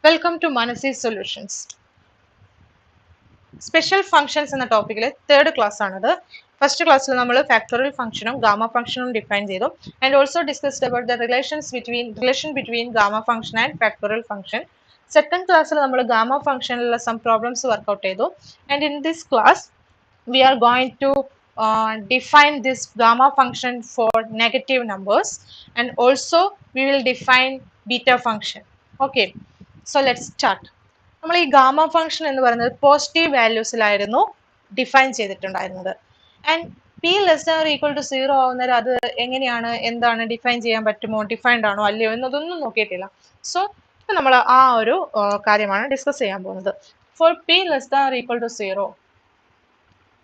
Welcome to Manasi Solutions. Special functions എന്ന ടോപ്പിക്കിലെ third class ആണത്. First ക്ലാസ്സിൽ നമ്മൾ ഫാക്ടോറിയൽ ഫംഗ്ഷനും ഗാമ ഫംഗ്ഷനും ഡിഫൈൻ ചെയ്തു and also discussed about the relation between gamma function and factorial function. Second ക്ലാസ്സിൽ നമ്മൾ ഗാമ ഫംഗ്ഷനിലുള്ള സം പ്രോബ്ലംസ് വർക്ക്ഔട്ട് ചെയ്തു and in this class we are going to define this gamma function for negative numbers and also we will define beta function. Okay, so let's start. നമ്മൾ ഈ gamma function എന്ന് പറയുന്നത് positive വാല്യൂസിലായിരുന്നു define ചെയ്തിട്ടുണ്ടായിരുന്നത് and P less than equal to 0 ആവുന്നേരം അത് എങ്ങനെയാണ് എന്താണ് ഡിഫൈൻ ചെയ്യാൻ പറ്റുമോ ഡിഫൈൻഡ് ആണോ അല്ലയോ എന്നതൊന്നും നോക്കിയിട്ടില്ല. സോ ഇപ്പം നമ്മൾ ആ ഒരു കാര്യമാണ് ഡിസ്കസ് ചെയ്യാൻ പോകുന്നത്. For P less than equal to 0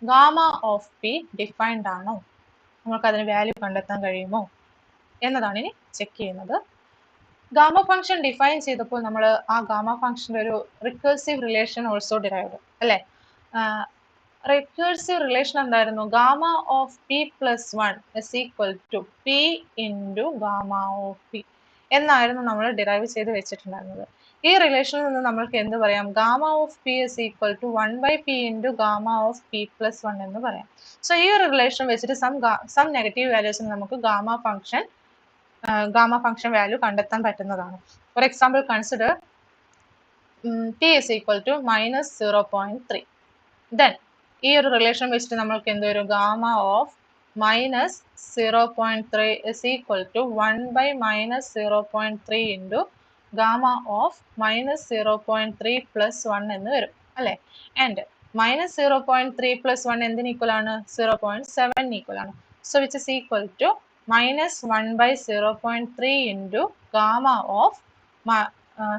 gamma of P defined ആണോ, നമുക്ക് അതിന് വാല്യൂ കണ്ടെത്താൻ കഴിയുമോ എന്നതാണ് ഇനി ചെക്ക് ചെയ്യുന്നത്. ഗാമ ഫംഗ്ഷൻ ഡിഫൈൻ ചെയ്തപ്പോൾ നമ്മൾ ആ ഗാമ ഫംഗ്ഷൻ്റെ ഒരു റിക്കേഴ്സീവ് റിലേഷൻ ഓൾസോ ഡിറൈവ്ഡ് അല്ലേ. റിക്കേഴ്സീവ് റിലേഷൻ എന്തായിരുന്നു? Gamma of P plus 1 is equal to P into gamma of P എന്നായിരുന്നു നമ്മൾ ഡിറൈവ് ചെയ്ത് വെച്ചിട്ടുണ്ടായിരുന്നത്. ഈ റിലേഷനിൽ നിന്ന് നമ്മൾക്ക് എന്ത് പറയാം? Gamma of P is equal to 1/p into gamma of P plus 1 എന്ന് പറയാം. സോ ഈ ഒരു റിലേഷൻ വെച്ചിട്ട് സം നെഗറ്റീവ് വാല്യൂസിന് നമുക്ക് ഗാമ ഫംഗ്ഷൻ വാല്യൂ കണ്ടെത്താൻ പറ്റുന്നതാണ്. For example consider p is equal to -0.3. Then ഈ ഒരു റിലേഷൻ വെച്ചിട്ട് നമ്മൾക്ക് എന്ത് വരും? Gamma of -0.3 is equal to 1/-0.3 into gamma of -0.3 plus 1 എന്ന് വരും അല്ലേ. ആൻഡ് -0.3 പ്ലസ് 1 എന്തിന് ഈക്വൽ ആണ്? 0.7 ഈക്വൽ ആണ്. So which is equal to -1/0.3 into gamma of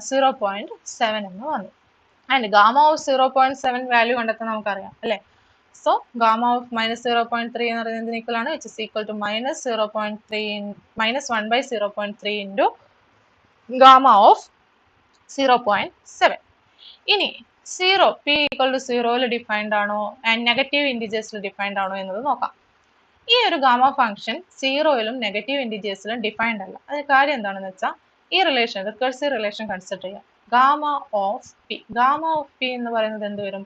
0.7 എന്ന് വന്നു. ആൻഡ് ഗാമ ഓഫ് 0.7 വാല്യൂ കണ്ടെത്താൻ നമുക്കറിയാം അല്ലേ. സോ ഗാമ ഓഫ് -0.3 എന്ന് പറയുന്നത് എന്തിന് ഈക്വൽ ആണ്? Which is equal to -1/0.3 into gamma of 0.7. ഇനി 0 p ഈക്വൽ ടു 0യിൽ ഡിഫൈൻഡ് ആണോ ആൻഡ് നെഗറ്റീവ് ഇൻഡിജേഴ്സിൽ ഡിഫൈൻഡ് ആണോ എന്നത് നോക്കാം. ഈ ഒരു ഗാമ ഫംഗ്ഷൻ 0യിലും നെഗറ്റീവ് ഇൻഡിജേഴ്സിലും ഡിഫൈൻഡ് അല്ല. അതിന് കാര്യം എന്താണെന്ന് വെച്ചാൽ ഈ റിലേഷൻ റിക്കേഴ്സീവ് റിലേഷൻ കൺസിഡർ ചെയ്യാം. ഗാമ ഓഫ് പി എന്ന് പറയുന്നത് എന്ത് വരും?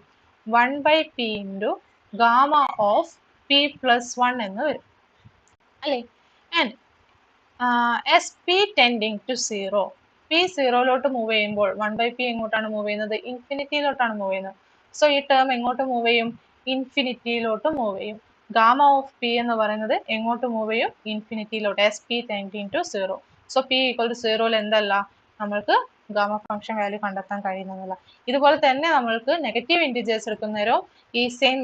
1/p into gamma of p plus 1 എന്ന് വരും അല്ലേ. And as P tending to 0, P 0ലോട്ട് മൂവ് ചെയ്യുമ്പോൾ 1/p എങ്ങോട്ടാണ് മൂവ് ചെയ്യുന്നത്? ഇൻഫിനിറ്റിയിലോട്ടാണ് മൂവ് ചെയ്യുന്നത്. സോ ഈ ടേം എങ്ങോട്ട് മൂവ് ചെയ്യും? ഇൻഫിനിറ്റിയിലോട്ട് മൂവ് ചെയ്യും. ഗാമ ഓഫ് പി എന്ന് പറയുന്നത് എങ്ങോട്ട് മൂവ് ചെയ്യും? ഇൻഫിനിറ്റിയിലോട്ട്. As P tending to 0. So p equal to 0യിൽ എന്തല്ല നമ്മൾക്ക് ഗാമ ഫംഗ്ഷൻ വാല്യൂ കണ്ടെത്താൻ കഴിയുന്നതല്ല. ഇതുപോലെ തന്നെ നമ്മൾക്ക് നെഗറ്റീവ് ഇൻഡിജേഴ്സ് എടുക്കുന്നേരം ഈ സെയിം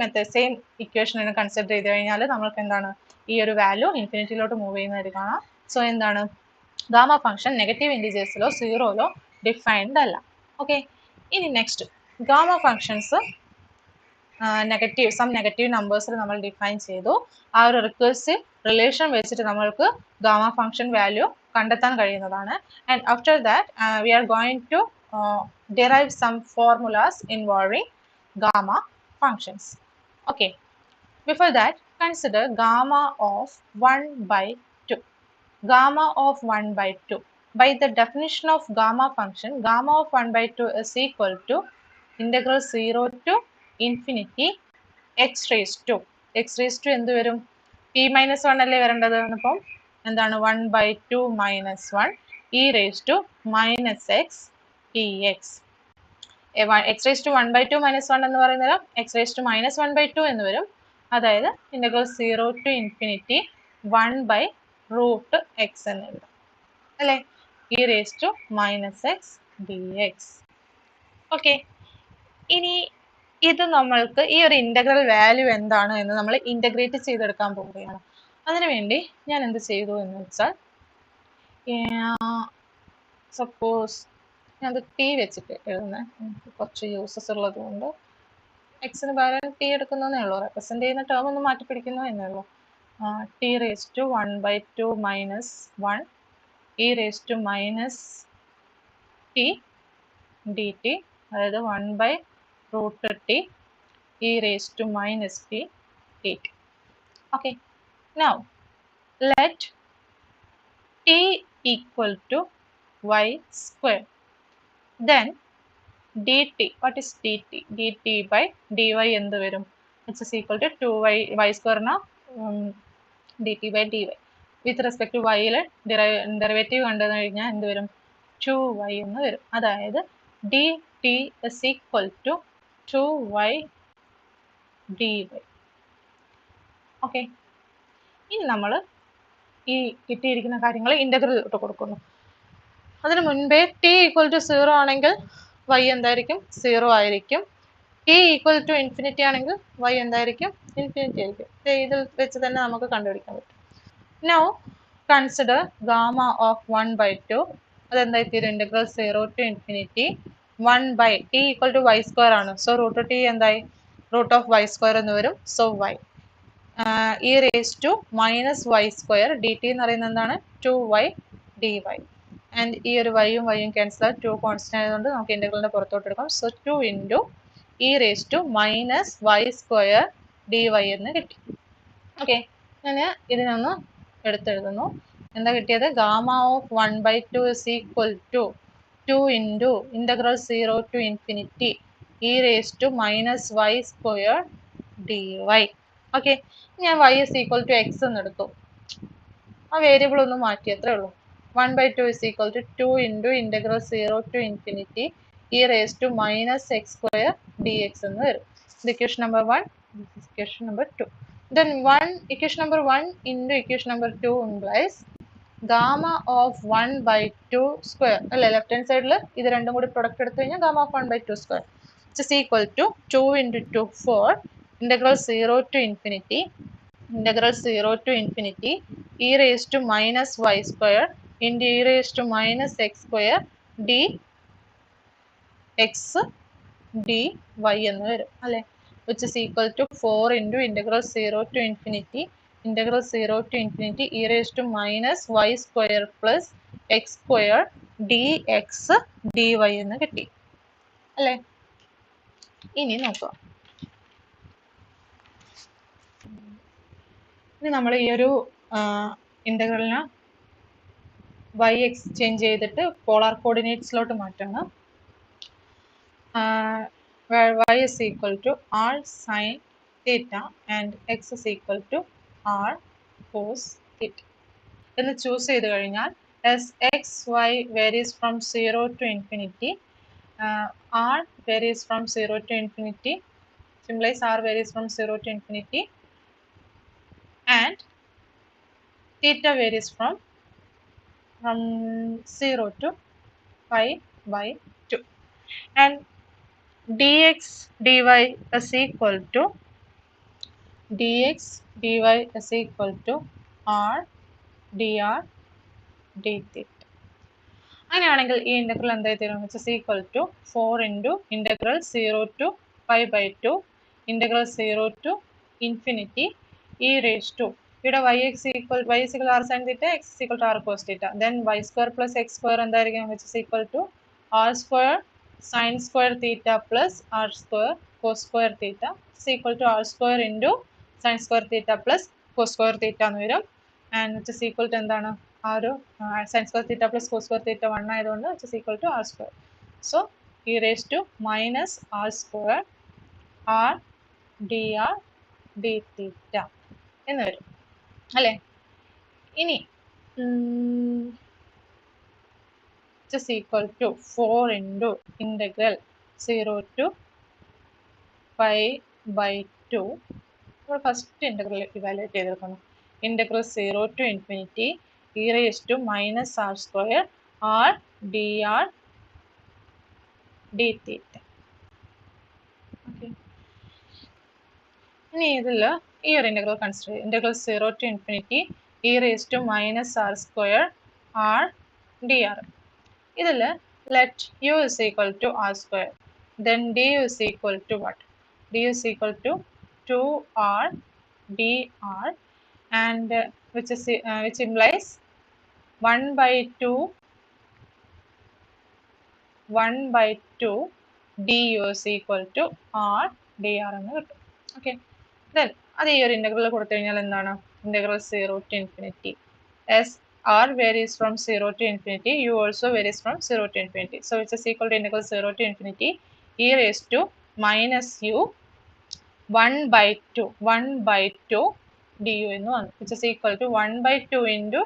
ഇക്വേഷൻ കൺസിഡർ ചെയ്ത് കഴിഞ്ഞാൽ നമ്മൾക്ക് എന്താണ് ഈ ഒരു വാല്യൂ ഇൻഫിനിറ്റിയിലോട്ട് മൂവ് ചെയ്യുന്നതായിട്ട് കാണാം. സോ എന്താണ് ഗാമ ഫംഗ്ഷൻ നെഗറ്റീവ് ഇൻഡിജേഴ്സിലോ 0ലോ ഡിഫൈൻഡ് അല്ല. ഓക്കെ, ഇനി നെക്സ്റ്റ് ഗാമ ഫംഗ്ഷൻസ് നെഗറ്റീവ് നമ്പേഴ്സിൽ നമ്മൾ ഡിഫൈൻ ചെയ്തു. ആ ഒരു റിക്കേഴ്സീവ് റിലേഷൻ വെച്ചിട്ട് നമ്മൾക്ക് ഗാമ ഫംഗ്ഷൻ വാല്യൂ കണ്ടെത്താൻ കഴിയുന്നതാണ്. And after that we are going to derive some formulas involving gamma functions. Okay, before that consider gamma of 1/2. Gamma of 1/2. By the definition of gamma function, gamma of 1/2 is equal to integral 0 to infinity x raised to എന്ത് വരും? p minus 1 അല്ലേ വരേണ്ടത്. അപ്പം എന്താണ് 1/2 minus 1 e raised to minus x dx. x raised to 1/2 minus 1 എന്ന് പറയുന്നത് x raised to minus 1/2 എന്ന് വരും. അതായത് integral 0 to infinity 1/√x എന്ന് വരും അല്ലേ. e raised to minus x dx. Okay, ഇനി ഇത് നമ്മൾക്ക് ഈ ഒരു ഇന്റഗ്രൽ വാല്യൂ എന്താണ് എന്ന് നമ്മൾ ഇന്റഗ്രേറ്റ് ചെയ്തെടുക്കാൻ പോവുകയാണ്. അതിനുവേണ്ടി ഞാൻ എന്ത് ചെയ്തു എന്ന് വെച്ചാൽ സപ്പോസ് ഞാൻ ടി വെച്ചിട്ട് എഴുതുന്നത് കുറച്ച് യൂസസ് ഉള്ളത് കൊണ്ട് എക്സിന് പകരം ടി എടുക്കുന്നതേ ഉള്ളൂ. റെപ്രസെന്റ് ചെയ്യുന്ന ടേം ഒന്ന് മാറ്റി പിടിക്കുന്നു എന്നേ ഉള്ളൂ. T raise to 1/2 minus 1 E raise to minus T D T, അതായത് 1/√t e raised to minus t dt. Okay, now let t equal to y square. then dt, what is dt? dt by dy എന്ത് വരും? which is equal to 2y, y square ന dt by dy. with respect to y യിലെ derivative കണ്ടു കഴിഞ്ഞാൽ എന്ത് വരും? 2y എന്ന് വരും. അതായത് dt is equal to 2y dy. Okay, ഇനി നമ്മൾ ഈ കിട്ടിയിരിക്കുന്ന കാര്യങ്ങൾ ഇന്റഗ്രൽ ഇട്ട് കൊടുക്കുന്നു. അതിന് മുൻപേ t ഈക്വൽ ടു 0 ആണെങ്കിൽ y എന്തായിരിക്കും? 0 ആയിരിക്കും. t ഈക്വൽ ടു ഇൻഫിനിറ്റി ആണെങ്കിൽ y എന്തായിരിക്കും? ഇൻഫിനിറ്റി ആയിരിക്കും. ഇതിൽ വെച്ച് തന്നെ നമുക്ക് കണ്ടുപിടിക്കാൻ പറ്റും. Now consider gamma of 1/2. അതെന്തായി തീരും? Integral 0 to infinity 1 by t equal to y square ആണ്. സോ റൂട്ട് t എന്തായി? റൂട്ട് ഓഫ് y സ്ക്വയർ എന്ന് വരും. So y e raised to minus y square dt എന്ന് പറയുന്നത് എന്താണ്? 2y dy. ആൻഡ് ഈ ഒരു വൈയും വൈയും ക്യാൻസൽ ആവും. 2 കോൺസ്റ്റന്റ് ആയതുകൊണ്ട് നമുക്ക് ഇന്റഗ്രലിന്റെ പുറത്തോട്ട് എടുക്കാം. So 2 into e raised to minus y square dy എന്ന് കിട്ടി. ഓക്കെ, ഞാൻ ഇതിനൊന്ന് എടുത്തെഴുതുന്നു. എന്താ കിട്ടിയത്? Gamma of 1/2 is equal to 2 into integral 0 to infinity e raised to minus y square dy. Okay, ഞാൻ y is equal to x എന്ന് എടുത്തു. ആ വേരിയബിൾ ഒന്ന് മാറ്റി, അത്രേ ഉള്ളൂ. 1/2 is equal to 2 into integral 0 to infinity e raised to minus x square dx എന്ന് വരും. Equation number 1, equation number 2. Then equation number 1 into equation number 2 implies gamma of 1/2 square. അല്ലെ, ലെഫ്റ്റ് ഹാൻഡ് സൈഡിൽ ഇത് രണ്ടും കൂടി പ്രൊഡക്റ്റ് എടുത്തു കഴിഞ്ഞാൽ gamma of 1/2 square which is equal to 2 into 2 4 integral 0 to infinity e raised to minus y square into e raised to minus x square dx dy എന്ന് വരും അല്ലെ, which is equal to 4 into integral 0 to infinity e raised to minus y square plus x square dx dy എന്ന് കിട്ടി അല്ലെ. ഇനി നോക്കാം, ഇനി നമ്മൾ ഈ ഒരു ഇന്റഗ്രലിന് y എക്സ്ചേഞ്ച് ചെയ്തിട്ട് പോളാർ കോർഡിനേറ്റ്സിലോട്ട് മാറ്റണം. where y is equal to r sin theta and x is equal to r cos theta എന്ന് ചൂസ് ചെയ്ത് കഴിഞ്ഞാൽ as x y varies from 0 to infinity, r varies from 0 to infinity, implies r varies from 0 to infinity, and theta varies from 0 to pi by 2, and dx dy is equal to r dr d theta. അങ്ങനെയാണെങ്കിൽ ഈ integral എന്തായി തീരും? which is equal to 4 into integral 0 to pi by 2 integral 0 to infinity e raised to, ഇവിടെ y is equal r sin theta, x is equal to r cos theta, then y square plus x square എന്തായിരിക്കും? which is equal to r square sin square theta plus r square cos square theta is equal to r square into sin square theta plus cos square theta എന്ന് വരും. and which is equal to എന്താണ്? ആ ഒരു sin square theta plus cos square theta 1 ആയതുകൊണ്ട് which is equal to r square. so e raised to minus r square r dr d theta എന്ന് വരും അല്ലേ. ഇനി which is equal to 4 into integral 0 to pi by 2. നമ്മൾ first integral evaluate ചെയ്തെടുക്കണം. integral 0 to infinity e raised to minus r square r dr d theta. okay, ഇനി ഇതിൽ ഈ ഒരു ഇന്റഗ്രൽ കൺസിഡർ ചെയ്യും. integral 0 to infinity e raised to minus r square r dr. ഇതിൽ let u is equal to r square, then du is equal to what? du is equal to 2r dr, and which implies 1/2 du is equal to r dr എന്ന് കിട്ടും. Okay, then അത് ഈ ഒരു integral കൊടുത്തു കഴിഞ്ഞാൽ എന്താണ്? integral 0 to infinity s R varies from 0 to infinity, U also varies from 0 to infinity. So which is equal to integral 0 to infinity e raised to minus u 1/2 du എന്ന് വന്നു, which is equal to 1/2 into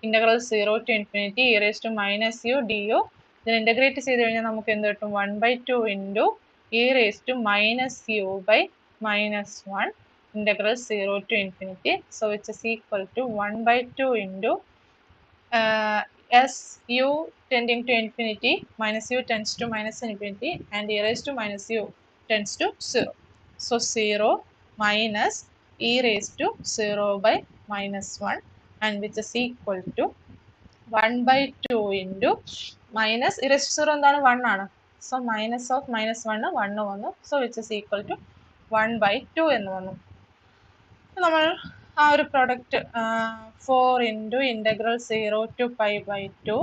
integral 0 to infinity e raised to minus u du. ഇതിന് integrate ചെയ്ത് കഴിഞ്ഞാൽ നമുക്ക് എന്ത് കിട്ടും? 1/2 into e raised to minus u by minus 1 integral 0 to infinity. So which is equal to 1/2 into as u tending to infinity, minus u tends to minus infinity, and e raised to minus u tends to 0. So 0 minus e raised to 0 by minus 1, and which is equal to 1/2 into minus e raised to 0 എന്താണ്? 1 ആണ്. So minus of minus 1 1 വന്നു. So which is equal to 1/2 എന്ന് വന്നു. നമ്മൾ ആ ഒരു product 4 into integral 0 to pi by 2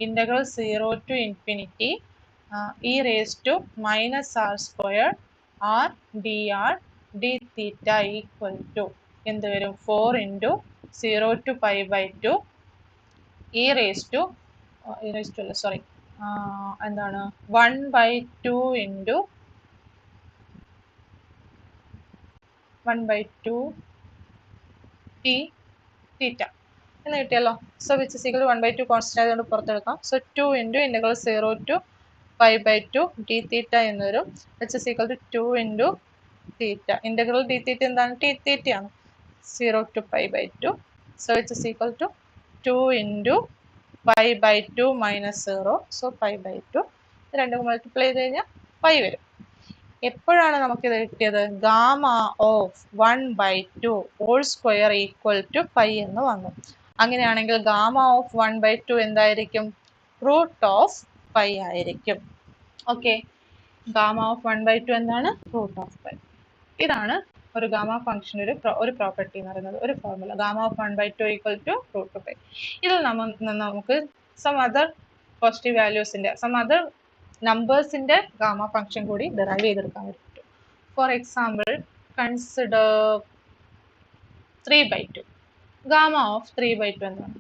integral 0 to infinity e raised to minus r squared r dr d theta equal to എന്ത് വരും? 4 into 0 to pi by 2 e raised to എന്താണ് 1/2 into 1/2 t theta എന്ന് കിട്ടിയല്ലോ. So which is equal to 1/2 constant ആയതുകൊണ്ട് പുറത്തെടുക്കാം. So 2 into integral 0 to pi by 2 d theta എന്ന് വരും, which is equal to 2 into theta. Integral d theta എന്താണ്? t theta ആണ്. 0 to pi by 2. So which is equal to 2 into pi by 2 minus 0. So pi by 2 രണ്ടും multiply ചെയ്ത് കഴിഞ്ഞാൽ pi വരും. എപ്പോഴാണ് നമുക്കിത് കിട്ടിയത്? Gamma of 1/2 whole square equal to pi എന്ന് വന്നു. അങ്ങനെയാണെങ്കിൽ ഗാമ ഓഫ് 1/2 എന്തായിരിക്കും? റൂട്ട് ഓഫ് പൈ ആയിരിക്കും. ഓക്കെ, ഗാമ ഓഫ് 1/2 എന്താണ്? Root of pi. ഇതാണ് ഒരു ഗാമ ഫംഗ്ഷൻ ഒരു പ്രോപ്പർട്ടി എന്ന് പറയുന്നത്, ഒരു formula. Gamma of 1/2 equal to root pi. ഇതിൽ നമുക്ക് സം അതർ പോസിറ്റീവ് വാല്യൂസിന്റെ നമ്പേഴ്സിന്റെ ഗാമ ഫംഗ്ഷൻ കൂടി ഡെറൈവ് ചെയ്തെടുക്കാൻ പറ്റും. For example consider 3/2. Gamma of 3/2 എന്താണ്?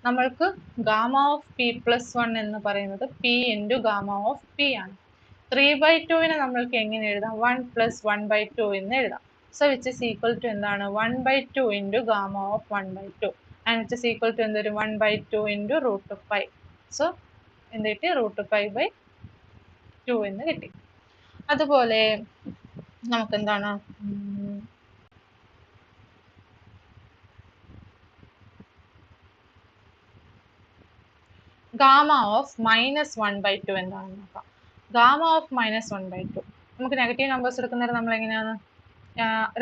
നമ്മൾക്ക് ഗാമ ഓഫ് പി പ്ലസ് 1 എന്ന് പറയുന്നത് P into gamma of P ആണ്. 3/2 നമ്മൾക്ക് എങ്ങനെ എഴുതാം? 1 + 1/2 എന്ന് എഴുതാം. So which is equal to എന്താണ്? 1/2 into gamma of 1/2 and which is equal to എന്തൊരു 1/2 ഇൻറ്റു റൂട്ട് പൈ. സോ എന്ത് കിട്ടി? റൂട്ട് പൈ ബൈ 2 എന്ന് കിട്ടി. അതുപോലെ നമുക്ക് എന്താണ് ഗാമ ഓഫ് -1/2 എന്താണെന്ന് നോക്കാം. ഗാമ ഓഫ് -1/2 നമുക്ക് നെഗറ്റീവ് നമ്പേഴ്സ് എടുക്കുന്നേരം നമ്മൾ എങ്ങനെയാണ്?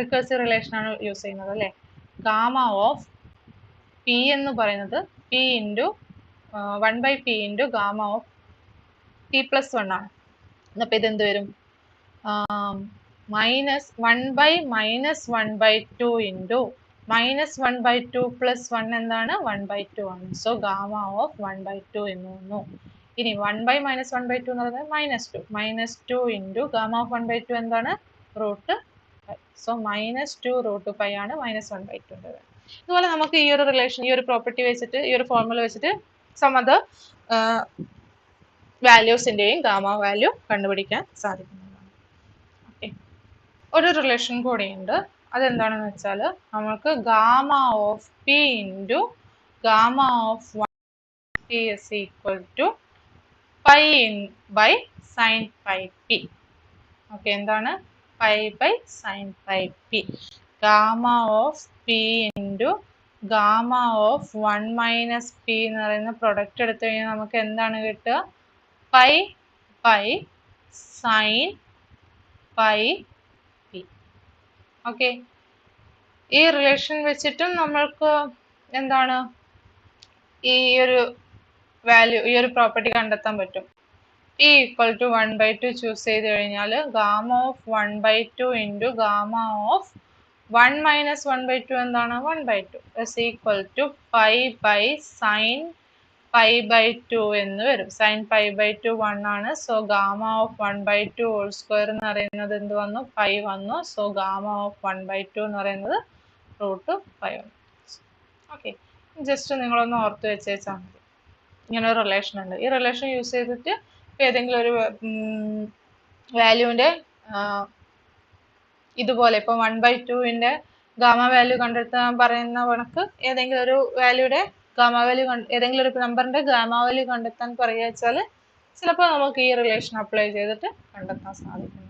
റിക്കേഴ്സീവ് റിലേഷൻ ആണ് യൂസ് ചെയ്യുന്നത് അല്ലേ? ഗാമ ഓഫ് പി എന്ന് പറയുന്നത് P into 1/p into gamma of p + 1 ആണ്. അപ്പോൾ ഇതെന്ത് വരും? -1/-1/2 ഇൻറ്റു -1/2 + 1 എന്താണ്? 1/2 ആണ്. സോ ഗാമ ഓഫ് 1/2 എന്ന് വന്നു. ഇനി 1/-1/2 എന്ന് പറയുന്നത് -2 ഇൻറ്റു ഗാമ ഓഫ് 1/2 എന്താണ്? Root pi. So -2 root pi ആണ് -1/2. ഇതുപോലെ നമുക്ക് ഈ ഒരു റിലേഷൻ, ഈ ഒരു പ്രോപ്പർട്ടി വെച്ചിട്ട്, ഈ ഒരു ഫോർമുല വെച്ചിട്ട് സം അതർ വാല്യൂസിന്റെയും ഗാമ വാല്യൂ കണ്ടുപിടിക്കാൻ സാധിക്കുന്നതാണ്. ഓക്കെ, ഒരു റിലേഷൻ കൂടിയുണ്ട്. അതെന്താണെന്ന് വെച്ചാൽ നമുക്ക് gamma of p into gamma of 1 is equal to pi by sine pi p. Okay, എന്താണ്? Pi by sine pi p. Gamma of p into gamma of 1 minus p എന്ന് പറയുന്ന പ്രൊഡക്റ്റ് എടുത്തു കഴിഞ്ഞാൽ നമുക്ക് എന്താണ് കിട്ടുക? Pi by sine pi p. Okay, ഈ relation വെച്ചിട്ടും നമ്മൾക്ക് എന്താണ് ഈ ഒരു വാല്യൂ, ഈ ഒരു പ്രോപ്പർട്ടി കണ്ടെത്താൻ പറ്റും. പി ഈക്വൽ ടു 1/2 ചൂസ് ചെയ്ത് കഴിഞ്ഞാൽ gamma of 1/2 into gamma of 1 minus 1/2 എന്താണ്? 1/2 is equal to pi by sine pi by 2 എന്ന് വരും. സൈൻ പൈ ബൈ 2 1 ആണ്. So gamma of 1/2 whole square എന്ന് പറയുന്നത് എന്ത് വന്നു? പൈ വന്നു. സോ ഗാമ ഓഫ് 1/2 എന്ന് പറയുന്നത് റൂട്ട് പൈ വന്നു. ഓക്കെ, ജസ്റ്റ് നിങ്ങളൊന്ന് ഓർത്ത് വെച്ചേച്ചാൽ മതി. ഇങ്ങനെ ഒരു റിലേഷൻ ഉണ്ട്. ഈ റിലേഷൻ യൂസ് ചെയ്തിട്ട് ഏതെങ്കിലും ഒരു വാല്യൂവിന്റെ ഇതുപോലെ ഇപ്പൊ 1/2ന്റെ ഗാമ വാല്യൂ കണ്ടെത്താൻ പറയുന്ന കണക്ക് ഏതെങ്കിലും ഒരു വാല്യൂടെ ഗാമ വാല്യൂ ഏതെങ്കിലും ഒരു നമ്പറിന്റെ ഗാമ വാല്യൂ കണ്ടെത്താൻ പറയുക വെച്ചാൽ ചിലപ്പോൾ നമുക്ക് ഈ റിലേഷൻ അപ്ലൈ ചെയ്തിട്ട് കണ്ടെത്താൻ സാധിക്കും.